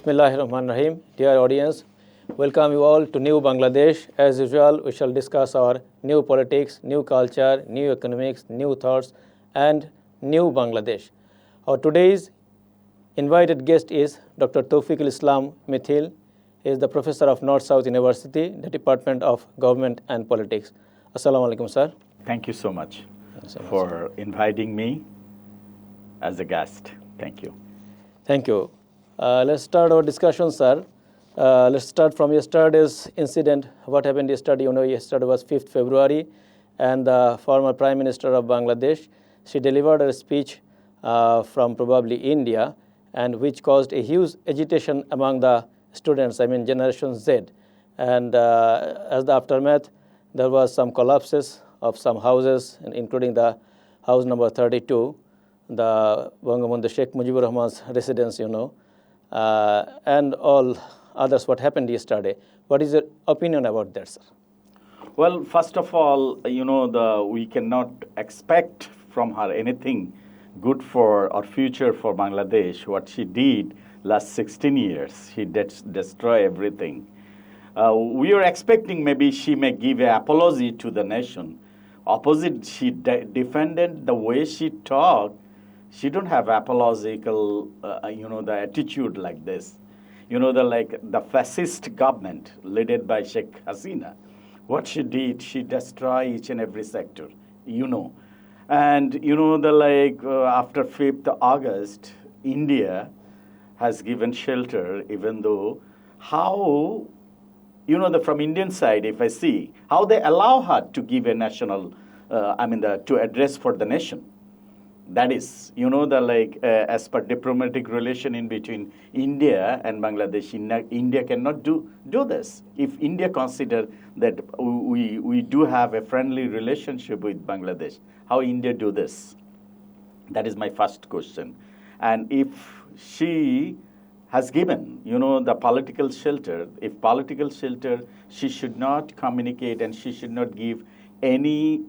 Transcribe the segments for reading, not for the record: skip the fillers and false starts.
Bismillahirrahmanirrahim. Dear audience, welcome you all to New Bangladesh. As usual, we shall discuss our new politics, new culture, new economics, new thoughts, and new Bangladesh. Our today's invited guest is Dr. Taufiqul Islam Mithil. He is the professor of North-South University, the Department of Government and Politics. Assalamu alaikum, sir. Thank you so much for inviting me as a guest. Thank you. Thank you. Let's start our discussion, sir. Let's start from yesterday's incident. What happened yesterday? Yesterday was 5th February, and the former Prime Minister of Bangladesh, she delivered a speech from probably India, and which caused a huge agitation among the students, Generation Z. And as the aftermath, there was some collapses of some houses, including the house number 32, the Bangamundhu Sheikh Mujibur Rahman's residence, and all others what happened yesterday. What is your opinion about that, sir? Well, first of all, we cannot expect from her anything good for our future for Bangladesh. What she did last 16 years, she destroyed everything. We are expecting maybe she may give an apology to the nation. Opposite, she defended the way she talked. She don't have apological, the attitude like this. The fascist government led by Sheikh Hasina. What she did, she destroyed each and every sector, And, after 5th August, India has given shelter, even though how, from Indian side, if I see, how they allow her to give a national, to address for the nation. That is, as per diplomatic relation in between India and Bangladesh, India cannot do this. If India consider that we do have a friendly relationship with Bangladesh, how India do this? That is my first question. And if she has given, the political shelter, she should not communicate and she should not give any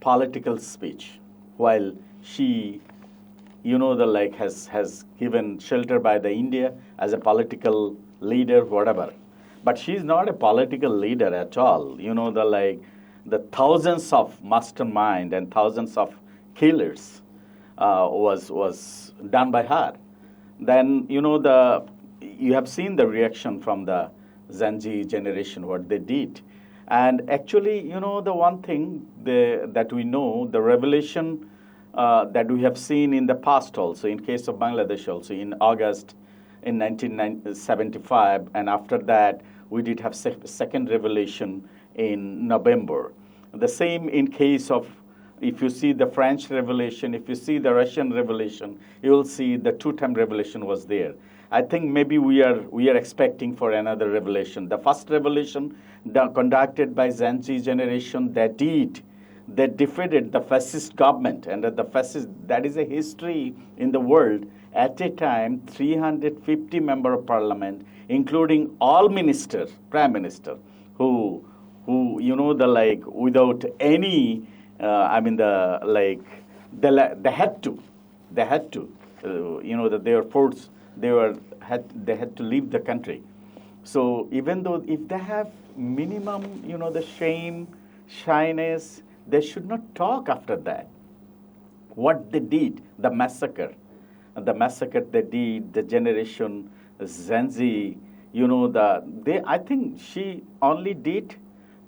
political speech while she, has given shelter by the India as a political leader, whatever. But she's not a political leader at all. The thousands of mastermind and thousands of killers was done by her. Then, you have seen the reaction from the Gen Z generation, what they did. And actually, the one thing that we know, the revelation that we have seen in the past also, in case of Bangladesh also, in August in 1975, and after that, we did have second revelation in November. The same in case of, if you see the French revelation, if you see the Russian revelation, you will see the two-time revelation was there. I think maybe we are expecting for another revelation. The first revelation conducted by Gen Z generation, they defeated the fascist government, and that is a history in the world. At a time, 350 member of parliament, including all ministers, prime minister, who without any, they had to, that they were forced, they had to leave the country. So even though if they have minimum, the shame, shyness, they should not talk after that. What they did, the massacre they did, the generation Gen Z, I think she only did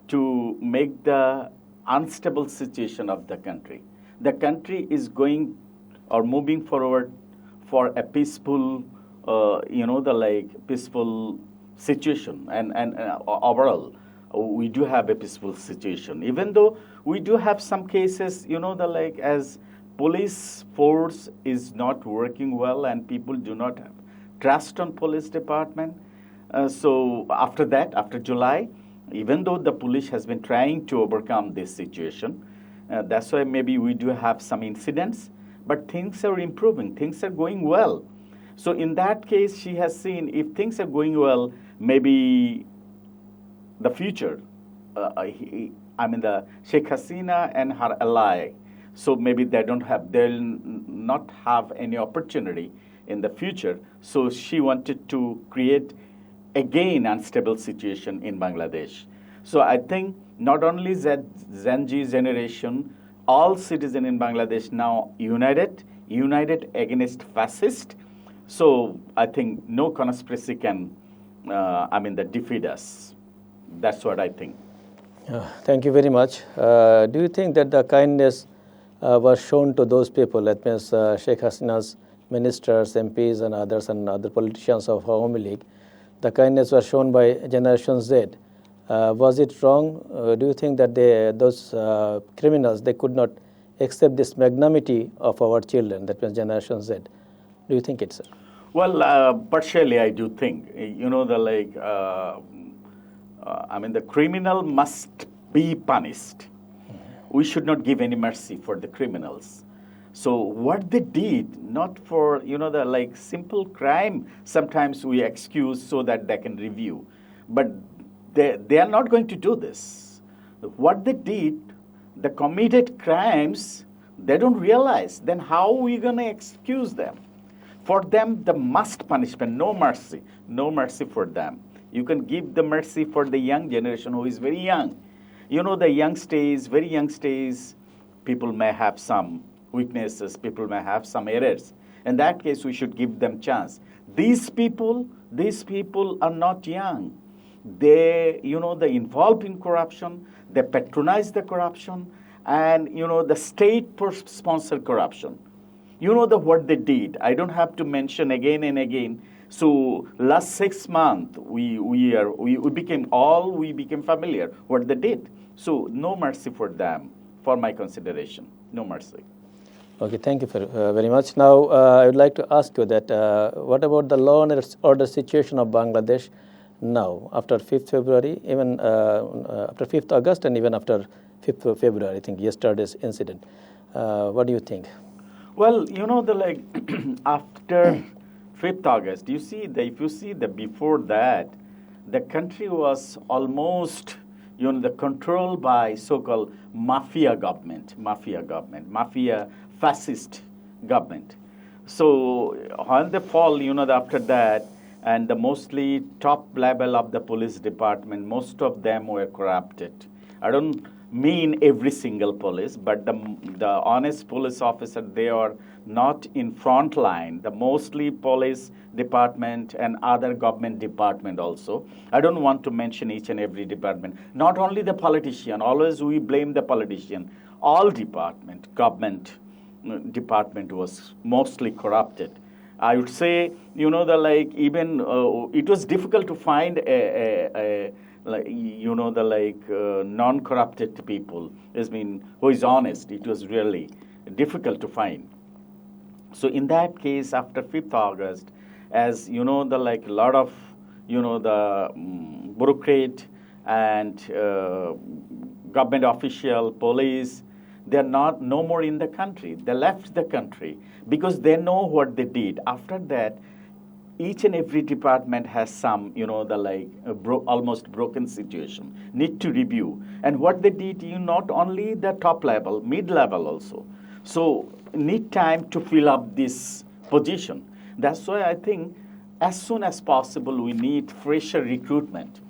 to make the unstable situation of the country. The country is going or moving forward for a peaceful, peaceful situation, and overall, we do have a peaceful situation. Even though we do have some cases, as police force is not working well and people do not have trust on police department. So after that, after July, even though the police has been trying to overcome this situation, that's why maybe we do have some incidents, but things are improving, things are going well. So in that case, she has seen if things are going well, maybe the future, the Sheikh Hasina and her ally, so maybe they'll not have any opportunity in the future. So she wanted to create again unstable situation in Bangladesh. So I think not only that Gen Z generation, all citizens in Bangladesh now united against fascist. So I think no conspiracy can, defeat us. That's what I think. Thank you very much. Do you think that the kindness was shown to those people, that means Sheikh Hasina's ministers, MPs, and others, and other politicians of Awami League, the kindness was shown by Generation Z? Was it wrong? Do you think that those criminals, they could not accept this magnanimity of our children, that means Generation Z? Do you think it's? Well, partially I do think. The criminal must be punished. We should not give any mercy for the criminals. So what they did, not for simple crime, sometimes we excuse so that they can review, but they are not going to do this. What they did, the committed crimes, they don't realize. Then how are we going to excuse them? For them, the must punishment, no mercy for them. You can give the mercy for the young generation who is very young. The very young stage, people may have some weaknesses, people may have some errors. In that case, we should give them chance. These people are not young. They involved in corruption, they patronize the corruption, and the state-sponsored corruption. What they did. I don't have to mention again and again. So last 6 months, we became familiar what they did. So no mercy for them, for my consideration. No mercy. Okay, thank you very much. Now, I would like to ask you that what about the law and order situation of Bangladesh now, after 5th February, even after 5th August, and even after 5th February, I think yesterday's incident. What do you think? Well, after 5th August, if you see before that, the country was almost, controlled by so-called mafia fascist government. So on the fall, after that, and the mostly top level of the police department, most of them were corrupted. I don't mean every single police, but the honest police officer, they are not in front line. The mostly police department and other government department also. I don't want to mention each and every department. Not only the politician, always we blame the politician. All government department was mostly corrupted. I would say, even it was difficult to find non-corrupted people. Who is honest. It was really difficult to find. So in that case, after 5th August, as a lot of, bureaucrat and government official, police, they're no more in the country. They left the country because they know what they did. After that, each and every department has some, almost broken situation, need to review. And what they did, not only the top level, mid-level also. So need time to fill up this position. That's why I think as soon as possible, we need fresher recruitment.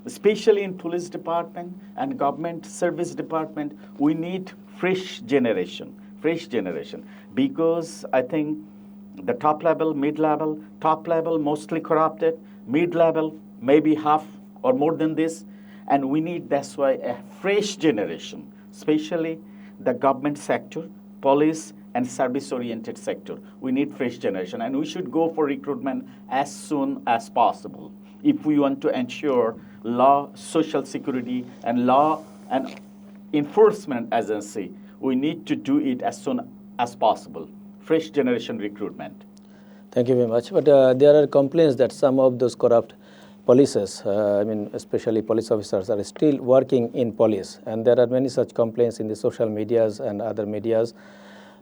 Especially in police department and government service department, we need fresh generation, because I think the top level, mid-level, top level mostly corrupted, mid-level maybe half or more than this, and we need, that's why, a fresh generation, especially the government sector, police and service-oriented sector. We need fresh generation, and we should go for recruitment as soon as possible if we want to ensure law, social security, and law and enforcement agency. We need to do it as soon as possible. Fresh generation recruitment. Thank you very much. But there are complaints that some of those corrupt polices, especially police officers, are still working in police. And there are many such complaints in the social medias and other medias,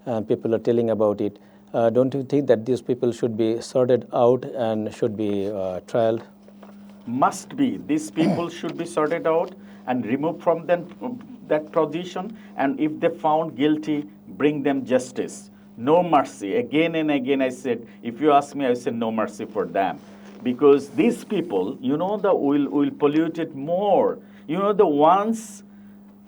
and people are telling about it. Don't you think that these people should be sorted out and should be trialed? Must be. These people should be sorted out and removed from that position. And if they found guilty, bring them justice. No mercy. Again and again I said, if you ask me, I said no mercy for them. Because these people, will pollute it more. The ones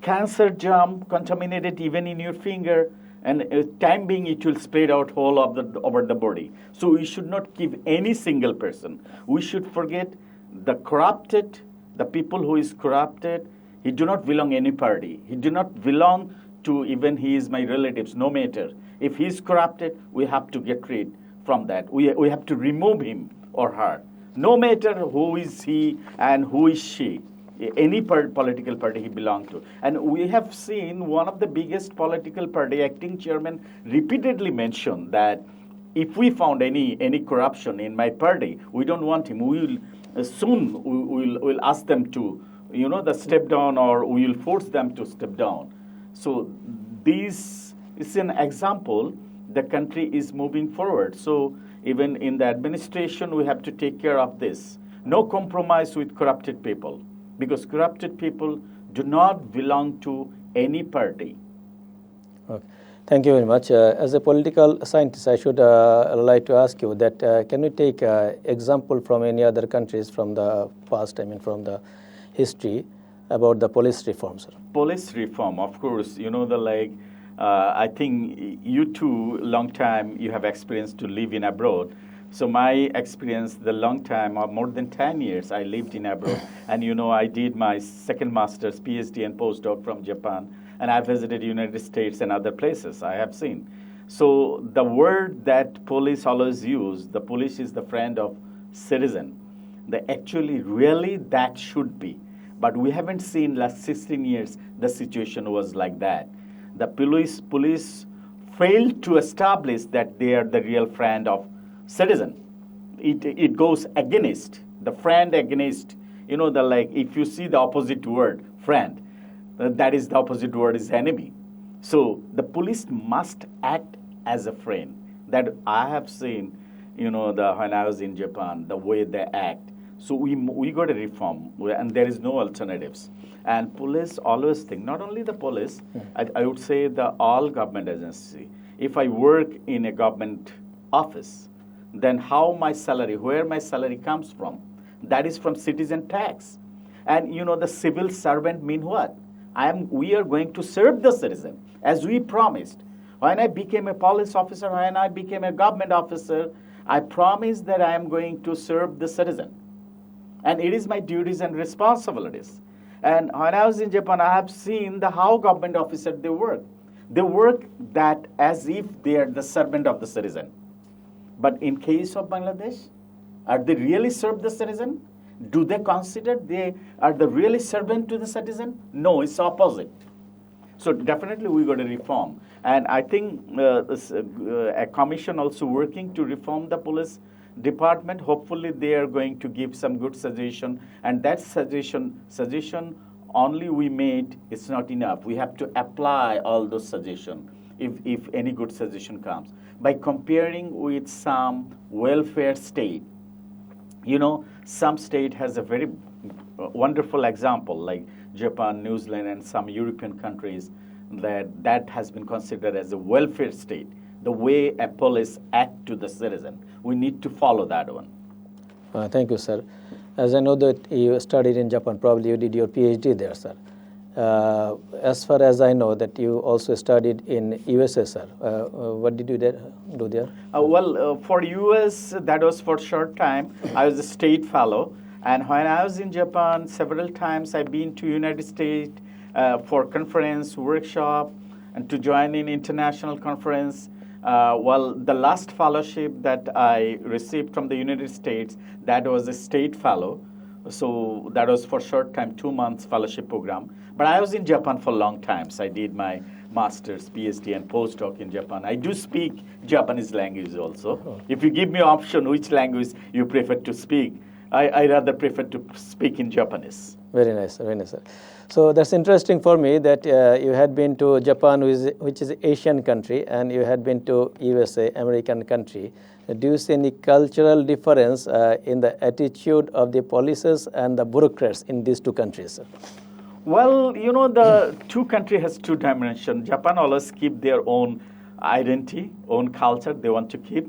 cancer germ contaminated even in your finger, and time being it will spread out whole of over the body. So we should not give any single person. We should forget the corrupted, the people who is corrupted. He do not belong any party. He do not belong to even he is my relatives, no matter. If he is corrupted, we have to get rid from that. We have to remove him or her. No matter who is he and who is she, any political party he belonged to. And we have seen one of the biggest political party acting chairman repeatedly mention that if we found any corruption in my party, we don't want him. We will ask them to, the step down, or we will force them to step down. So this is an example. The country is moving forward. So even in the administration, we have to take care of this. No compromise with corrupted people, because corrupted people do not belong to any party. Okay. Thank you very much. As a political scientist, I should like to ask you that can you take example from any other countries from the past, from the history, about the police reform, sir? Police reform, of course, I think you too, long time, you have experience to live in abroad. So my experience, the long time, or more than 10 years, I lived in abroad. And I did my second master's, PhD, and postdoc from Japan. And I visited United States and other places I have seen. So the word that police always use, the police is the friend of citizen. Actually, really, that should be. But we haven't seen last 16 years the situation was like that. The police failed to establish that they are the real friend of citizen. It goes against the friend, against if you see the opposite word friend, that is the opposite word is enemy. So the police must act as a friend. That I have seen, when I was in Japan, the way they act. So we got to reform, and there is no alternatives. And police always think, not only the police, I would say all government agency. If I work in a government office, then where my salary comes from? That is from citizen tax. And the civil servant mean what? We are going to serve the citizen, as we promised. When I became a police officer, when I became a government officer, I promised that I am going to serve the citizen. And it is my duties and responsibilities. And when I was in Japan, I have seen how government officers they work. They work that as if they are the servant of the citizen. But in case of Bangladesh, are they really serve the citizen? Do they consider they are the really servant to the citizen? No, it's opposite. So definitely we got to reform. And I think a commission also working to reform the police department. Hopefully they are going to give some good suggestion. And that suggestion only we made is not enough. We have to apply all those suggestions if any good suggestion comes. By comparing with some welfare state, some state has a very wonderful example, like Japan, New Zealand, and some European countries that has been considered as a welfare state. The way a police act to the citizen, we need to follow that one. Thank you, sir. As I know that you studied in Japan, probably you did your PhD there, sir. As far as I know that you also studied in USA, sir. What did you do there? For US, that was for short time. I was a state fellow. And when I was in Japan, several times I've been to United States for conference, workshop, and to join in international conference. The last fellowship that I received from the United States, that was a state fellow. So that was for short time, 2 months fellowship program. But I was in Japan for a long time. So I did my master's, PhD, and postdoc in Japan. I do speak Japanese language also. Oh. If you give me an option which language you prefer to speak, I rather prefer to speak in Japanese. Very nice, sir. So that's interesting for me that you had been to Japan, which is an Asian country, and you had been to USA, American country. Do you see any cultural difference in the attitude of the polices and the bureaucrats in these two countries, sir? Well, the two countries has two dimensions. Japan always keep their own identity, own culture they want to keep.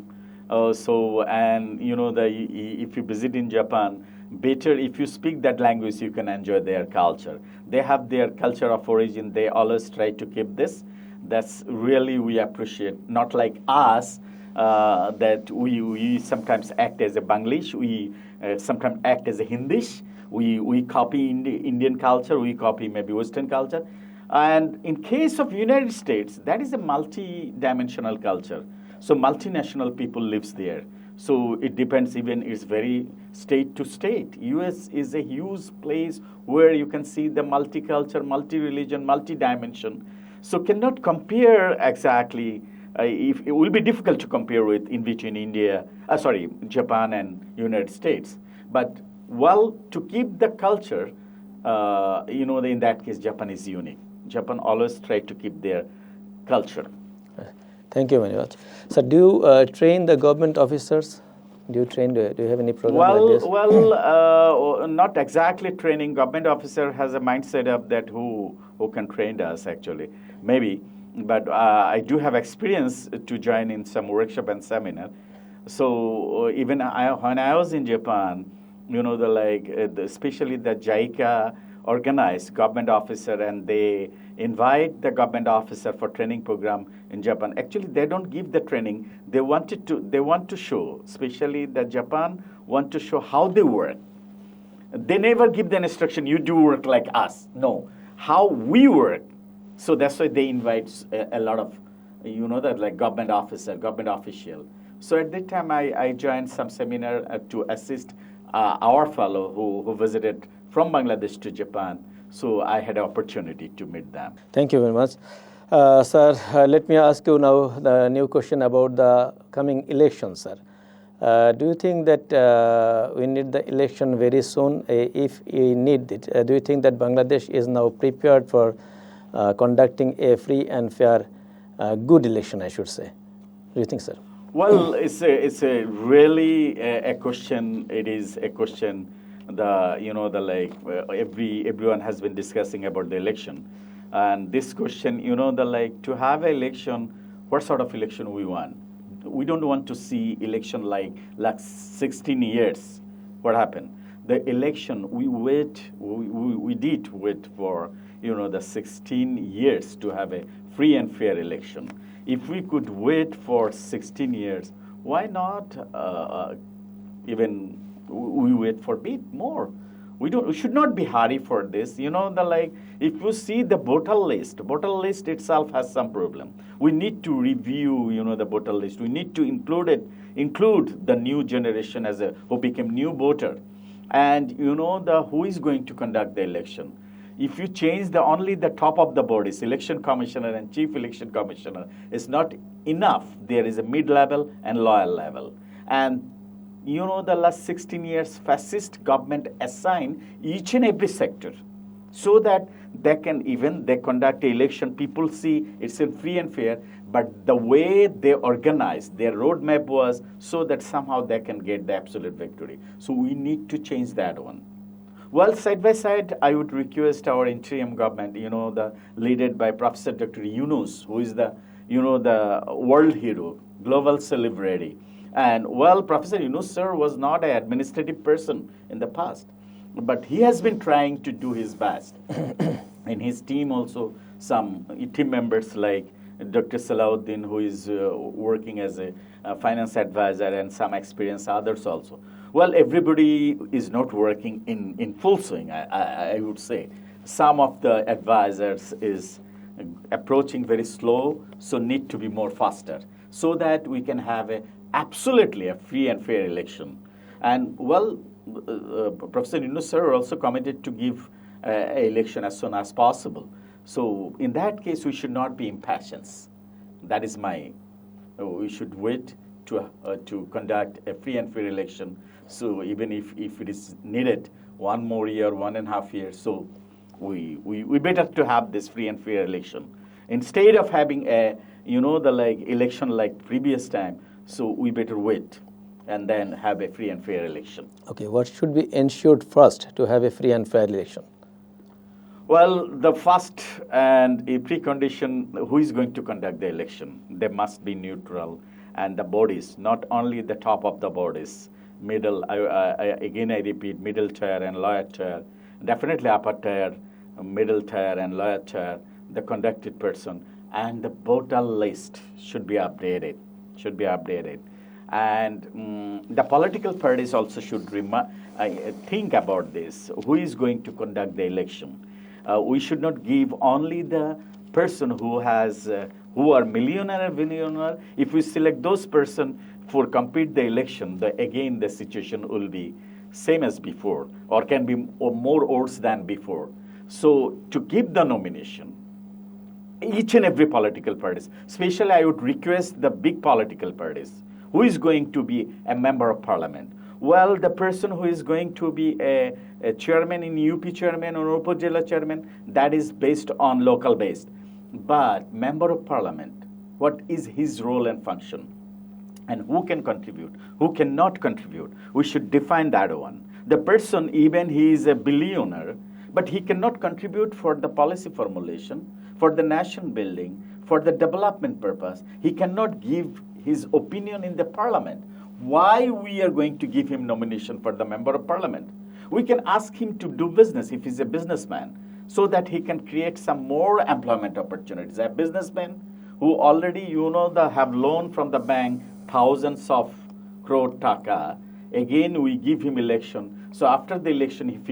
And if you visit in Japan, better if you speak that language, you can enjoy their culture. They have their culture of origin. They always try to keep this. That's really we appreciate. Not like us, that we sometimes act as a Bangladesh. We sometimes act as a Hindish. We copy Indian culture. We copy maybe Western culture. And in case of United States, that is a multi-dimensional culture. So multinational people lives there. So it depends, even it's very state to state. US is a huge place where you can see the multicultural, multi-religion, multi-dimension. So cannot compare exactly. If it will be difficult to compare with in between Japan and United States. But to keep the culture, in that case, Japan is unique. Japan always try to keep their culture. Thank you very much. So, do you train the government officers? Do you have any program like this? Not exactly training. Government officer has a mindset of that who can train us actually, maybe. But I do have experience to join in some workshop and seminar. So even when I was in Japan, especially the JICA organized government officer, and they invite the government officer for training program in Japan. Actually, they don't give the training. They want to show, especially the Japan want to show how they work. They never give the instruction, you do work like us. No, how we work. So that's why they invite a lot of, like government officer, government official. So at that time, I joined some seminar to assist our fellow who visited from Bangladesh to Japan. So I had an opportunity to meet them. Thank you very much. Sir, let me ask you now the new question about the coming election, sir. Do you think that we need the election very soon? If we need it, do you think that Bangladesh is now prepared for conducting a free and fair, good election, I should say? Do you think, sir? Well, it's a really a question. It is a question. Everyone has been discussing about the election, and this question, to have an election, what sort of election we want? We don't want to see election like 16 years. What happened? The election we did wait for the 16 years to have a free and fair election. If we could wait for 16 years, why not even we wait for a bit more? We should not be hurry for this. If you see the voter list itself has some problem. We need to review, the voter list. We need to include the new generation who became new voter, and who is going to conduct the election. If you change only the top of the board is election commissioner and chief election commissioner, it's not enough. There is a mid-level and lower level. And the last 16 years, fascist government assign each and every sector so that they conduct the election. People see it's free and fair, but the way they organize, their roadmap was so that somehow they can get the absolute victory. So we need to change that one. Well, side by side, I would request our interim government, led by Professor Dr. Yunus, who is the world hero, global celebrity. And Professor Yunus, sir, was not an administrative person in the past, but he has been trying to do his best. In his team also, some team members like Dr. Salahuddin, who is working as a finance advisor, and some experienced others also. Everybody is not working in full swing, I would say. Some of the advisors is approaching very slow, so need to be more faster, so that we can have absolutely a free and fair election. And Professor Yunus sir also committed to give an election as soon as possible. So in that case, we should not be impatient. That is we should wait to conduct a free and fair election. So even if it is needed 1 more year, 1.5 years, so we better to have this free and fair election instead of having a election like previous time. So we better wait and then have a free and fair election. Okay, what should be ensured first to have a free and fair election? Well, the first and a precondition, who is going to conduct the election? They must be neutral, and the bodies, not only the top of the bodies, middle, again I repeat, middle tier and lower tier, definitely upper tier, middle tier and lower tier, the conducted person, and the voter list should be updated, And the political parties also should think about this. Who is going to conduct the election? We should not give only the person who are millionaire or billionaire. If we select those person for compete the election, again the situation will be same as before, or can be more worse than before. So to give the nomination, each and every political parties, especially I would request the big political parties, who is going to be a member of parliament? Well, the person who is going to be a chairman in UP chairman or Upazila chairman, that is based on local based. But member of parliament, what is his role and function? And who can contribute, who cannot contribute? We should define that one. The person, even he is a billionaire, but he cannot contribute for the policy formulation, for the nation building, for the development purpose. He cannot give his opinion in the parliament. Why we are going to give him nomination for the member of parliament? We can ask him to do business if he's a businessman, so that he can create some more employment opportunities. A businessman who already, have loan from the bank, thousands of crore taka. Again, we give him election. So after the election, if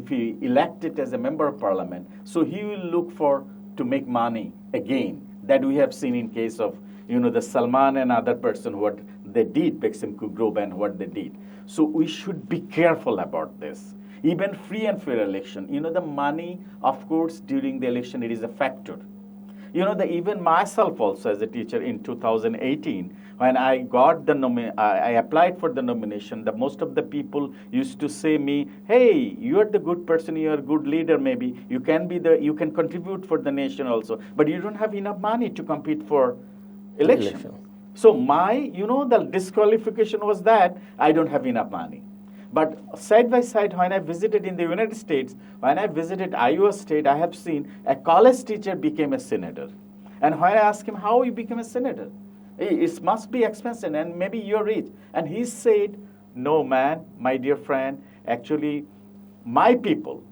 he elected as a member of parliament, so he will look for to make money again. That we have seen in case of, the Salman and other person, what they did, Bexim Group and what they did. So we should be careful about this. Even free and fair election, the money, of course, during the election, it is a factor. Even myself also as a teacher in 2018, when I got I applied for the nomination, the most of the people used to say me, hey, you are the good person, you are a good leader maybe, you can contribute for the nation also, but you don't have enough money to compete for election. So the disqualification was that I don't have enough money. But side by side, when I visited in the United States, when I visited Iowa State, I have seen a college teacher became a senator. And when I asked him how he became a senator, it must be expensive and maybe you're rich. And he said, no man, my dear friend, actually my people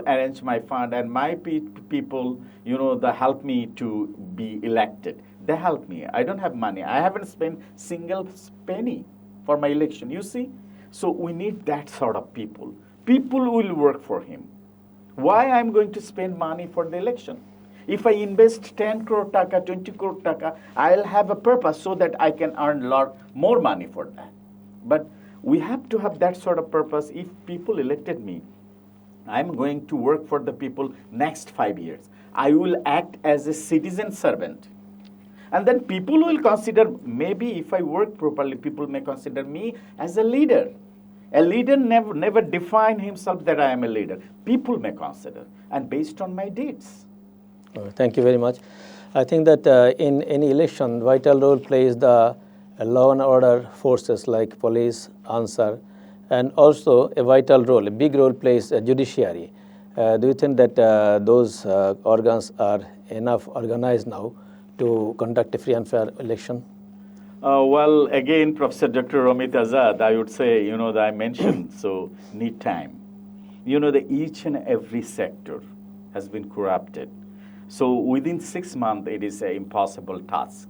arrange my fund and my people, they help me to be elected. They help me. I don't have money. I haven't spent single penny for my election. You see? So we need that sort of people. People will work for him. Why I'm going to spend money for the election? If I invest 10 crore taka, 20 crore taka, I'll have a purpose so that I can earn a lot more money for that. But we have to have that sort of purpose. If people elected me, I'm going to work for the people next 5 years. I will act as a citizen servant. And then people will consider, maybe if I work properly, people may consider me as a leader. A leader never define himself that I am a leader. People may consider, and based on my deeds. Thank you very much. I think that in any election, vital role plays the law and order forces like police, answer, and also a vital role, a big role plays judiciary. Do you think that those organs are enough organized now to conduct a free and fair election? Well, again, Professor Dr. Ramit Azad, I would say, that I mentioned, so need time. Each and every sector has been corrupted. So within 6 months, it is an impossible task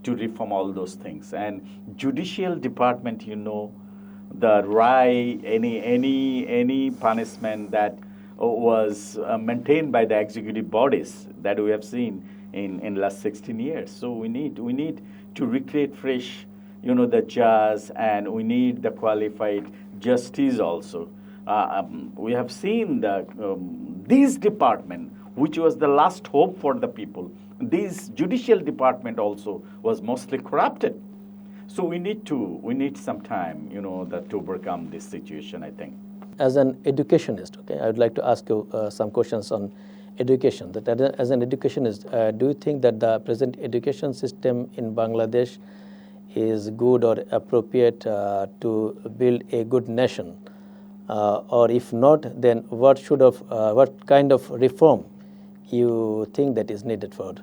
to reform all those things. And judicial department, the any punishment that was maintained by the executive bodies that we have seen in last 16 years. So we need to recreate fresh, the judge, and we need the qualified justice also. We have seen that this department, which was the last hope for the people, this judicial department also was mostly corrupted. So we need some time, to overcome this situation, I think. As an educationist, okay, I would like to ask you some questions on education. That as an educationist, do you think that the present education system in Bangladesh is good or appropriate to build a good nation? or if not, then what kind of reform you think that is needed for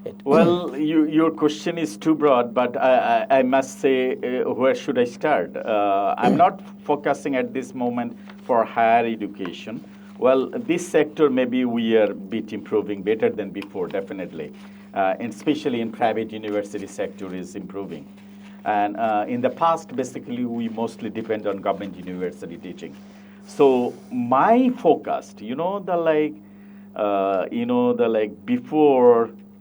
it? Well, your question is too broad, but I must say, where should I start? I'm not focusing at this moment for higher education. Well, this sector, maybe we are a bit improving better than before, definitely. And especially in private university sector is improving. And in the past, basically, we mostly depend on government university teaching. So my focus, before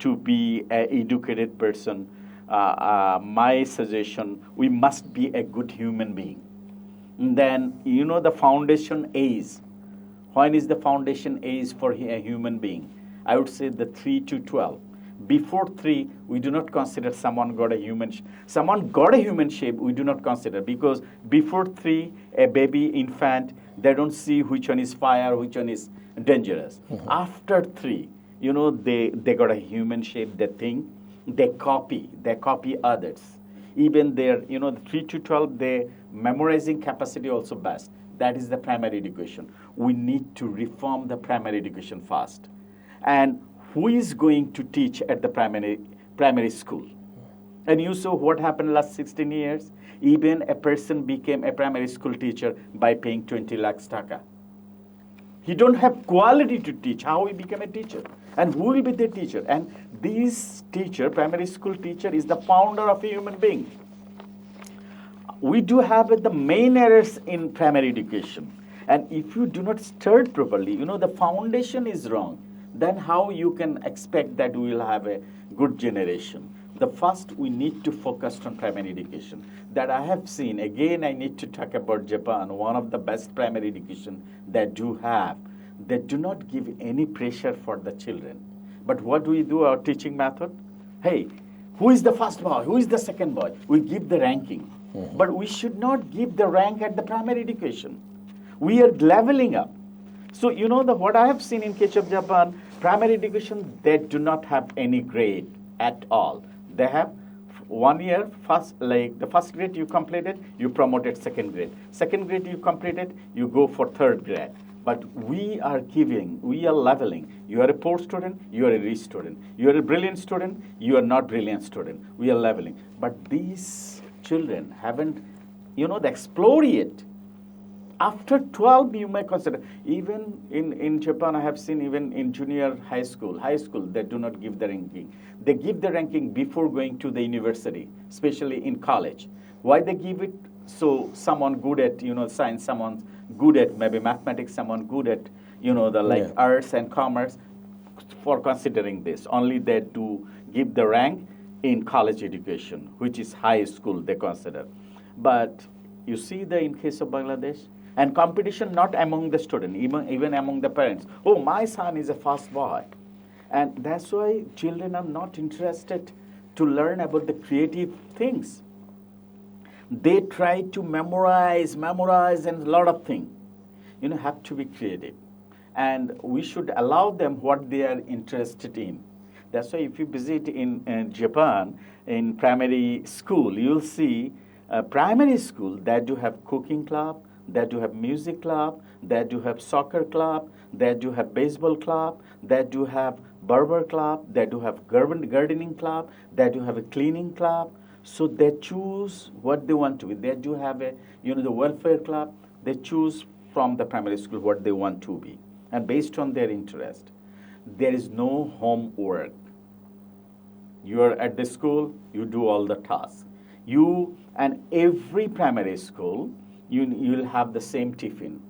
to be an educated person, my suggestion, we must be a good human being. And then, the foundation age. When is the foundation age for a human being? I would say the 3 to 12. Before 3, we do not consider someone got a human shape, we do not consider, because before 3, a baby, infant, they don't see which one is fire, which one is dangerous. Mm-hmm. After 3, they got a human shape, they think, they copy others. Even their, the 3 to 12, their memorizing capacity also best. That is the primary education. We need to reform the primary education fast. And who is going to teach at the primary school? And you saw what happened last 16 years? Even a person became a primary school teacher by paying 20 lakhs taka. He don't have quality to teach. How he became a teacher? And who will be the teacher? And this teacher, primary school teacher, is the founder of a human being. We do have the main errors in primary education. And if you do not start properly, the foundation is wrong, then how you can expect that we will have a good generation? The first, we need to focus on primary education. That I have seen, again, I need to talk about Japan, one of the best primary education they do have. They do not give any pressure for the children. But what do we do, our teaching method? Hey, who is the first boy? Who is the second boy? We give the ranking. Mm-hmm. But we should not give the rank at the primary education. We are leveling up. So, what I have seen in case of Japan, primary education, they do not have any grade at all. They have 1 year, the first grade you completed, you promoted second grade. Second grade you completed, you go for third grade. But we are leveling. You are a poor student, you are a rich student. You are a brilliant student, you are not brilliant student. We are leveling. But these children haven't, explored it. After 12, you may consider. Even in Japan, I have seen even in junior high school, they do not give the ranking. They give the ranking before going to the university, especially in college. Why they give it? So someone good at, science, someone good at maybe mathematics, someone good at, arts and commerce, for considering this. Only they do give the rank in college education, which is high school, they consider. But you see in case of Bangladesh, and competition not among the student, even among the parents. Oh, my son is a fast boy. And that's why children are not interested to learn about the creative things. They try to memorize and a lot of things. Have to be creative. And we should allow them what they are interested in. That's why if you visit in Japan, in primary school, you'll see primary school that do have cooking club, that do have music club, that do have soccer club, that do have baseball club, that do have barber club, that do have gardening club, that do have a cleaning club. So they choose what they want to be. They do have the welfare club. They choose from the primary school what they want to be. And based on their interest, there is no homework. You are at the school, you do all the tasks. And every primary school, you'll have the same tiffin.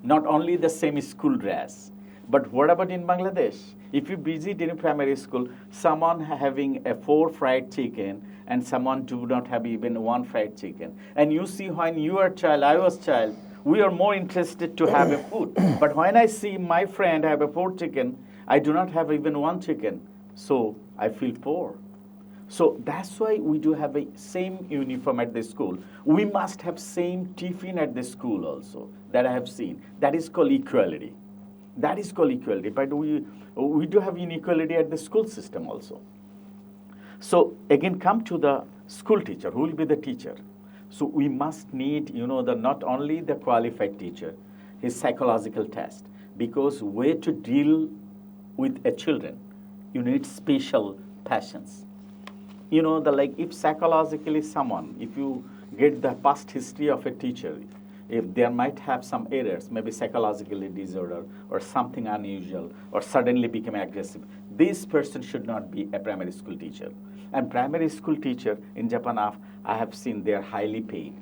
Not only the same school dress, but what about in Bangladesh? If you visit any primary school, someone having 4 fried chicken and someone do not have even 1 fried chicken. And you see when you are child, I was child, we are more interested to have a food. But when I see my friend have a 4 chicken, I do not have even 1 chicken. So I feel poor. So that's why we do have a same uniform at the school. We must have same tiffin at the school also, that I have seen. That is called equality. That is called equality. But we do have inequality at the school system also. So again, come to the school teacher. Who will be the teacher? So we must need, the not only the qualified teacher, his psychological test, because way to deal with a children, you need special passions. If psychologically someone, if you get the past history of a teacher, if there might have some errors, maybe psychologically disorder or something unusual, or suddenly become aggressive, this person should not be a primary school teacher. And primary school teacher in Japan, I have seen they are highly paid,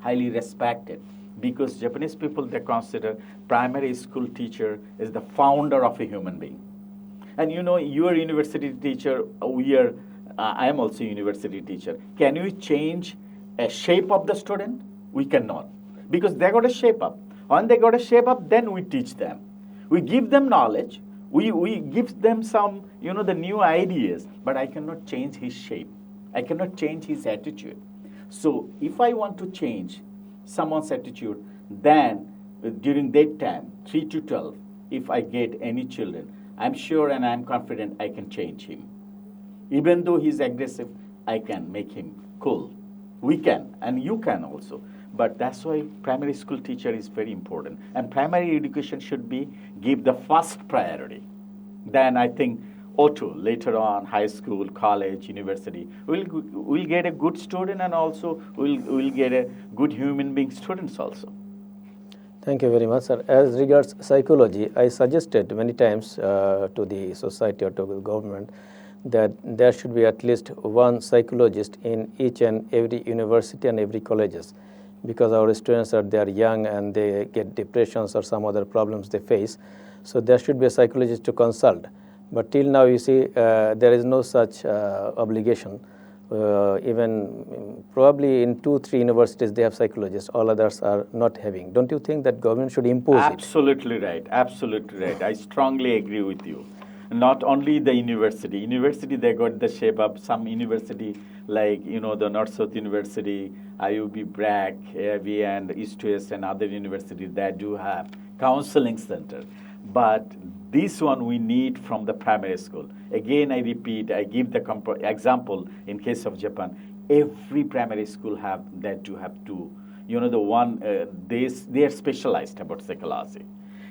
highly respected, because Japanese people, they consider primary school teacher is the founder of a human being. And you are university teacher, I am also a university teacher. Can we change a shape of the student? We cannot, because they got to shape up. When they got to shape up, then we teach them. We give them knowledge. We give them some, the new ideas, but I cannot change his shape. I cannot change his attitude. So if I want to change someone's attitude, then during that time, 3 to 12, if I get any children, I'm sure and I'm confident I can change him. Even though he's aggressive, I can make him cool. We can, and you can also. But that's why primary school teacher is very important. And primary education should be give the first priority. Then I think auto, later on, high school, college, university, we'll get a good student, and also we'll get a good human being students also. Thank you very much, sir. As regards psychology, I suggested many times to the society or to the government that there should be at least one psychologist in each and every university and every colleges, because our students they are young and they get depressions or some other problems they face. So there should be a psychologist to consult. But till now, you see, there is no such obligation. Even probably in 2-3 universities they have psychologists, all others are not having. Don't you think that government should impose it? Absolutely right. Absolutely right. I strongly agree with you. Not only the university, they got the shape up. Some university like, the North-South University, IUB, BRAC, AIB, and East-West, and other universities that do have counseling center. But this one we need from the primary school. Again, I repeat, I give the example in case of Japan. Every primary school have two. The one, they are specialized about psychology.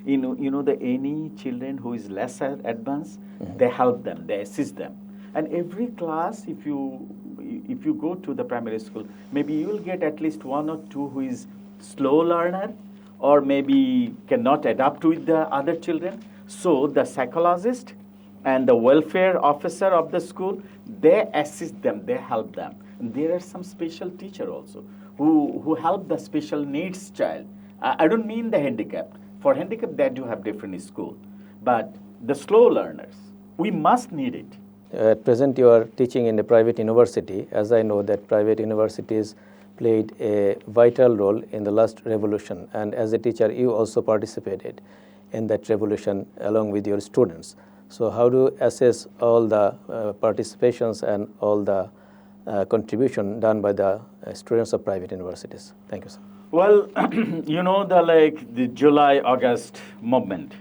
Any children who is lesser advanced, they help them, they assist them. And every class, if you go to the primary school, maybe you will get at least 1 or 2 who is slow learner, or maybe cannot adapt with the other children. So the psychologist and the welfare officer of the school, they assist them, they help them. And there are some special teacher also who help the special needs child. I don't mean the handicapped. For handicapped, they do have different school. But the slow learners, we must need it. At present, you are teaching in a private university. As I know that private universities played a vital role in the last revolution. And as a teacher, you also participated in that revolution along with your students. So how do you assess all the participations and all the contribution done by the students of private universities? Thank you, sir. Well, the July-August movement.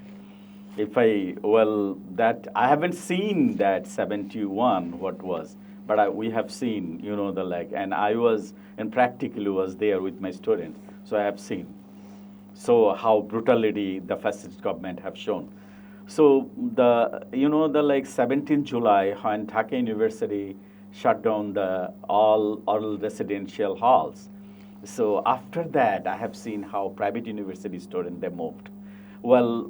That I haven't seen that 71 what was, but we have seen, and I was, and practically was there with my students, so I have seen. So how brutality the fascist government have shown. So 17th July, when Dhaka University shut down all residential halls. So after that, I have seen how private university students, they moved. Well,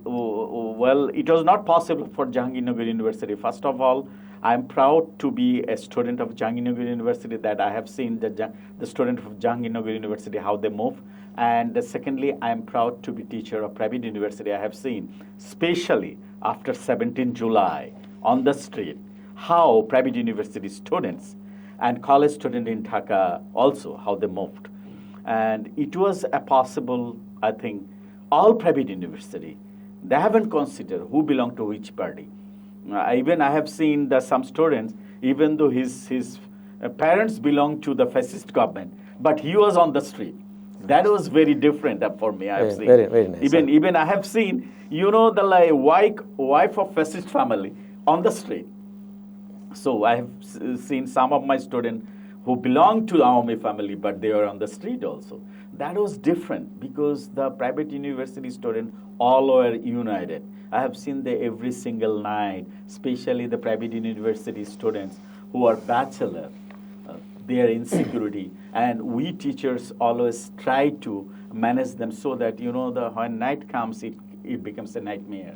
it was not possible for Jahangirnagar University. First of all, I'm proud to be a student of Jahangirnagar University, that I have seen the student of Jahangirnagar University, how they move. And secondly, I'm proud to be teacher of private university. I have seen, especially after 17 July on the street, how private university students and college students in Dhaka also, how they moved. And it was a possible, I think, all private university, they haven't considered who belong to which party. Even I have seen that some students, even though his parents belong to the fascist government, but he was on the street. That was very different for me. I have seen. Very, very nice. Even I have seen, the wife of fascist family on the street. So I have seen some of my students who belong to Awami family, but they are on the street also. That was different because the private university students all were united. I have seen them every single night, especially the private university students who are bachelor. Their insecurity, and we teachers always try to manage them so that when night comes, it becomes a nightmare.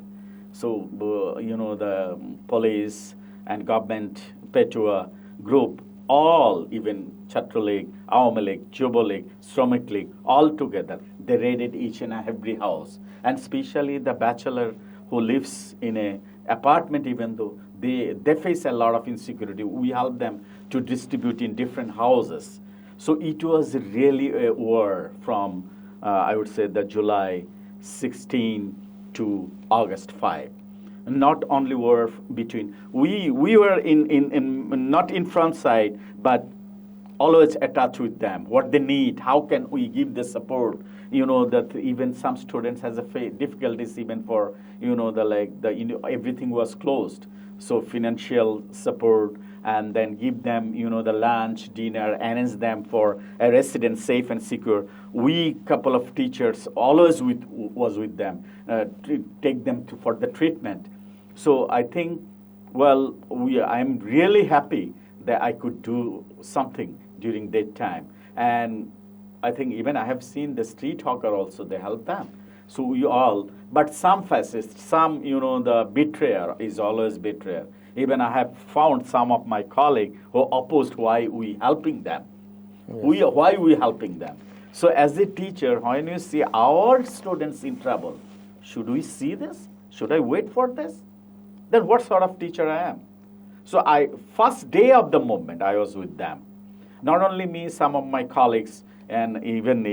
So the police and government Petua group, all, even Chhatro League, Awami League, Jubo League, Shramik League, all together, they raided each and every house, and especially the bachelor who lives in a apartment, even though they face a lot of insecurity, we help them to distribute in different houses. So it was really a war from, I would say, the July 16 to August 5. Not only war between, we were in not in front side, but always attached with them, what they need, how can we give the support, that even some students has a difficulties even for, everything was closed. So financial support, and then give them, the lunch, dinner, arrange them for a residence safe and secure. We, couple of teachers, always was with them, to take them for the treatment. So I think, I'm really happy that I could do something during that time. And I think even I have seen the street hawker also, they help them. So we all, but some fascists, some, the betrayer is always betrayer. Even I have found some of my colleagues who opposed why we helping them. Yes. Why we helping them? So as a teacher, when you see our students in trouble, should we see this? Should I wait for this? Then what sort of teacher I am? So first day of the movement, I was with them. Not only me, some of my colleagues, and even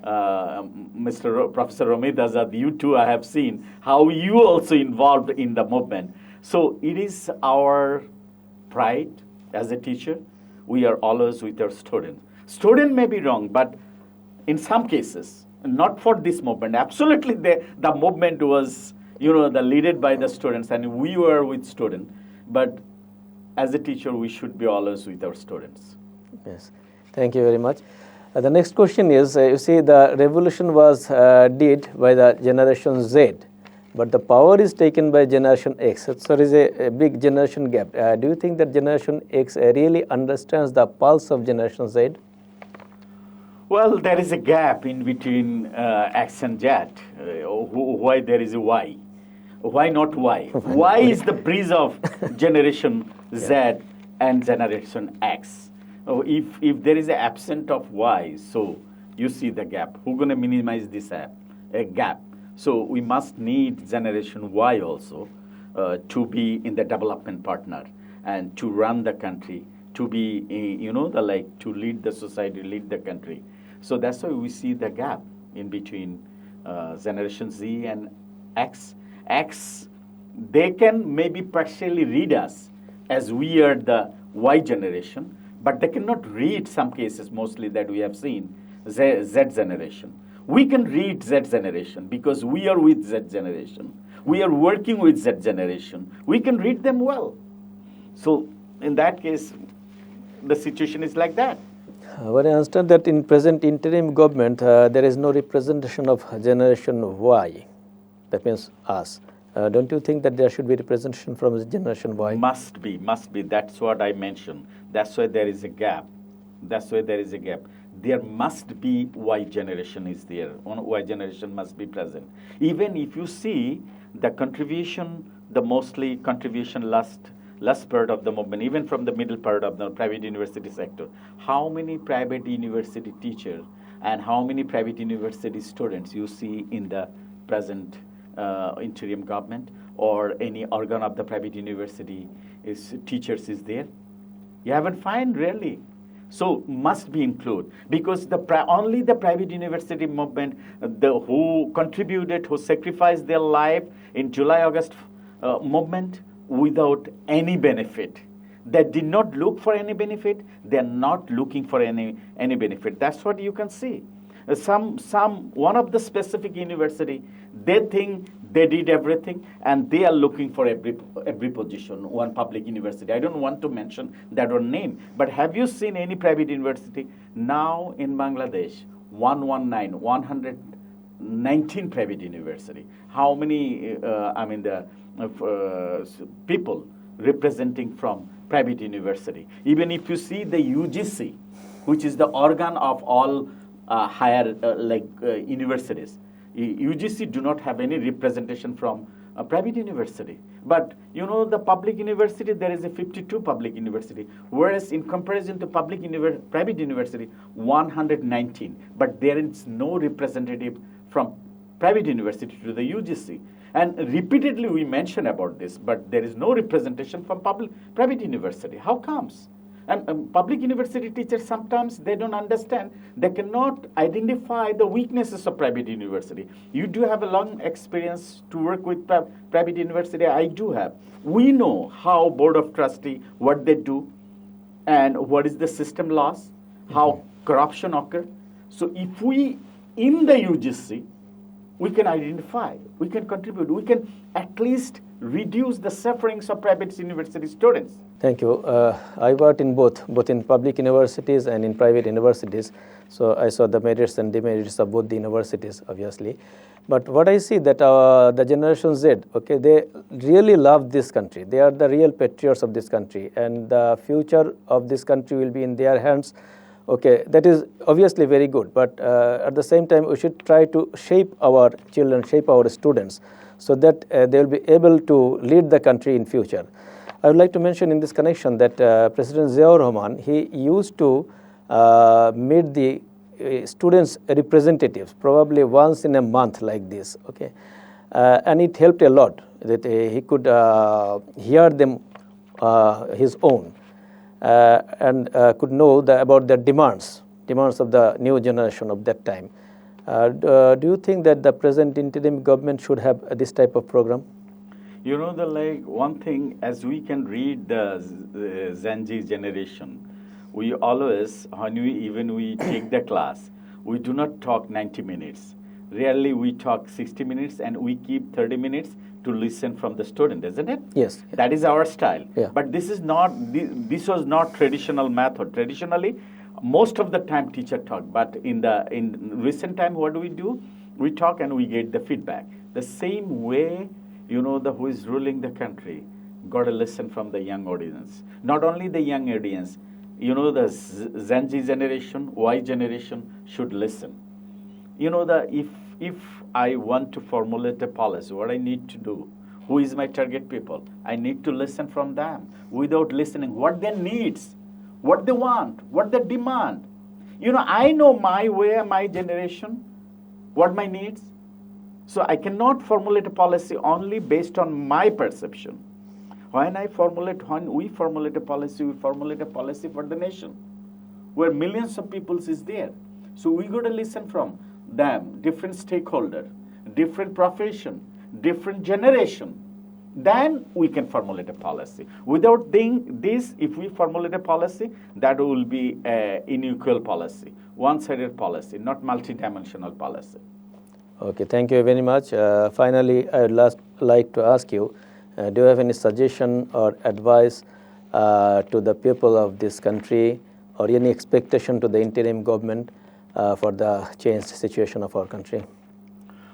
Professor Ramit Azad, you too, I have seen how you also involved in the movement. So it is our pride as a teacher. We are always with our students. Student may be wrong, but in some cases, not for this movement. Absolutely, the movement was, the led by the students, and we were with students. But as a teacher, we should be always with our students. Yes, thank you very much. The next question is, you see, the revolution was did by the generation Z, but the power is taken by generation X. So there is a big generation gap. Do you think that generation X really understands the pulse of generation Z? Well, there is a gap in between X and Z. Why there is a Y? Why not Y? Y is the bridge of generation Z and generation X. If there is an absence of Y, so you see the gap. Who's going to minimize this gap? So we must need generation Y also to be in the development partner and to run the country, to be, to lead the society, lead the country. So that's why we see the gap in between generation Z and X. X, they can maybe partially read us as we are the Y generation, but they cannot read some cases mostly that we have seen, Z generation. We can read Z generation because we are with Z generation. We are working with Z generation. We can read them well. So in that case, the situation is like that. But I understand that in present interim government, there is no representation of generation Y. That means us. Don't you think that there should be representation from generation Y? Must be. That's what I mentioned. That's why there is a gap. There must be Y generation is there. Y generation must be present. Even if you see the contribution, the mostly contribution last part of the movement, even from the middle part of the private university sector, how many private university teachers and how many private university students you see in the present interim government or any organ of the private university teachers is there? You haven't found really. So must be included because only the private university movement, who contributed, who sacrificed their life in July-August movement without any benefit. They did not look for any benefit. They are not looking for any benefit. That's what you can see. One of the specific university, they think They did everything, and they are looking for every position. One public university, I don't want to mention that one name, but have you seen any private university now in Bangladesh? 119 private university. How many? The people representing from private university. Even if you see the UGC, which is the organ of all higher universities. UGC do not have any representation from a private university. But the public university, there is a 52 public university, whereas in comparison to private university, 119. But there is no representative from private university to the UGC. And repeatedly we mention about this, but there is no representation from private university. How comes? And public university teachers, sometimes they don't understand. They cannot identify the weaknesses of private university. You do have a long experience to work with private university. I do have. We know how Board of Trustee, what they do, and what is the system loss, how corruption occur. So if we, in the UGC, we can identify, we can contribute, we can at least reduce the sufferings of private university students. Thank you. I worked in both in public universities and in private universities. So I saw the merits and demerits of both the universities, obviously. But what I see that the Generation Z, okay, they really love this country. They are the real patriots of this country, and the future of this country will be in their hands. Okay, that is obviously very good, but at the same time, we should try to shape our children, shape our students, so that they will be able to lead the country in future. I would like to mention in this connection that President Ziaur Rahman, he used to meet the students' representatives probably once in a month like this, okay, and it helped a lot that he could hear them his own. And could know about the demands of the new generation of that time. Do you think that the present interim government should have this type of program? One thing, as we can read the Gen Z generation, we always, when we take the class, we do not talk 90 minutes. Rarely we talk 60 minutes, and we keep 30 minutes to listen from the student, isn't it? Yes. That is our style. Yeah. But this was not traditional method. Traditionally, most of the time teacher talk. But in recent time, what do? We talk and we get the feedback. The same way, who is ruling the country, got to listen from the young audience. Not only the young audience, the Gen Z generation, Y generation should listen. If I want to formulate a policy, what I need to do, who is my target people, I need to listen from them. Without listening, what their needs, what they want, what they demand. I know my way, my generation, what my needs. So I cannot formulate a policy only based on my perception. When we formulate a policy, we formulate a policy for the nation, where millions of people is there. So we got to listen from them, different stakeholder, different profession, different generation. Then we can formulate a policy. Without this, if we formulate a policy, that will be an unequal policy, one-sided policy, not multidimensional policy. Okay, thank you very much. Finally, I would like to ask you, do you have any suggestion or advice to the people of this country, or any expectation to the interim government for the changed situation of our country?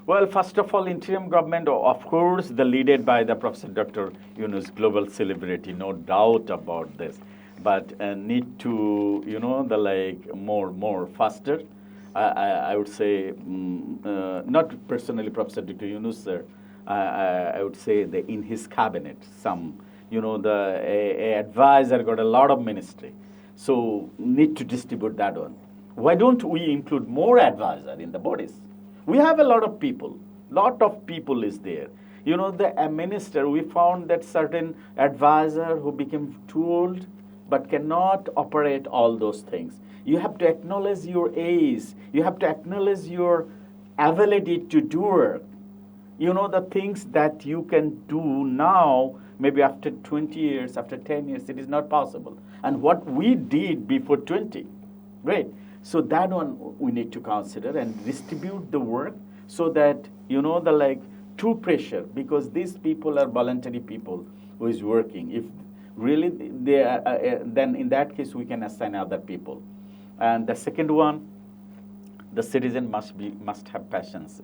Well, first of all, interim government, of course, led by the Professor Dr. Yunus, global celebrity, no doubt about this. But need to, more faster. I would say, not personally Professor Dr. Yunus, sir. I would say in his cabinet, the advisor got a lot of ministry. So need to distribute that one. Why don't we include more advisor in the bodies? We have a lot of people is there. The minister, we found that certain advisor who became too old but cannot operate all those things. You have to acknowledge your age. You have to acknowledge your ability to do work. The things that you can do now, maybe after 20 years, after 10 years, it is not possible. And what we did before 20, right? So that one we need to consider and distribute the work so that, too pressure, because these people are voluntary people who is working. If really they are, then in that case we can assign other people. And the second one, the citizen must have patience.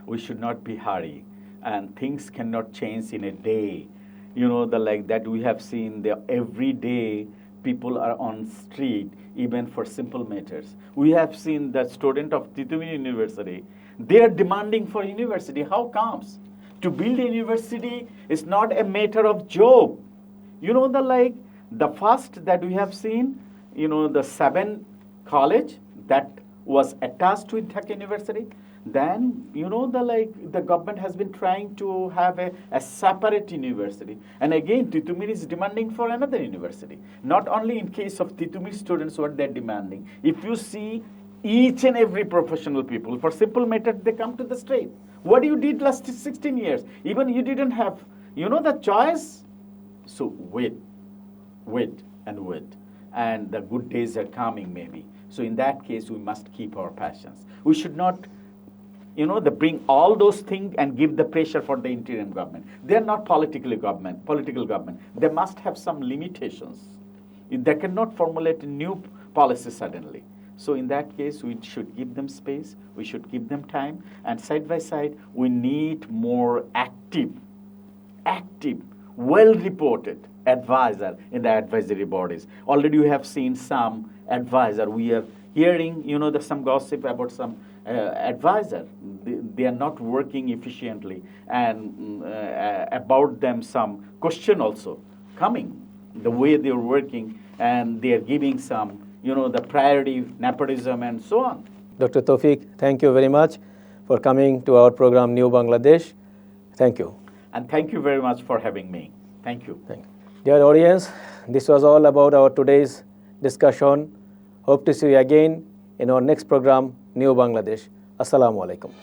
We should not be hurry, and things cannot change in a day. That we have seen every day people are on street, even for simple matters. We have seen the student of Titumir University, they are demanding for university. How comes? To build a university is not a matter of joke. The first that we have seen, the 7 college that was attached with Dhaka University. Then, the government has been trying to have a separate university. And again, Titumir is demanding for another university. Not only in case of Titumir students, what they're demanding. If you see each and every professional people, for simple matter, they come to the street. What you did last 16 years? Even you didn't have, the choice. So wait. And the good days are coming maybe. So in that case, we must keep our passions. We should not bring all those things and give the pressure for the interim government. They are not political government. They must have some limitations. They cannot formulate a new policy suddenly. So in that case, we should give them space, we should give them time, and side by side, we need more active, well-reported advisor in the advisory bodies. Already we have seen some advisor. We are hearing, some gossip about some advisor. They are not working efficiently, and about them some question also coming, the way they are working, and they are giving some, the priority, nepotism, and so on. Dr. Taufiq, thank you very much for coming to our program, New Bangladesh. Thank you. And thank you very much for having me. Thank you. Thank you. Dear audience, this was all about our today's discussion. Hope to see you again in our next program, New Bangladesh. Assalamu alaikum.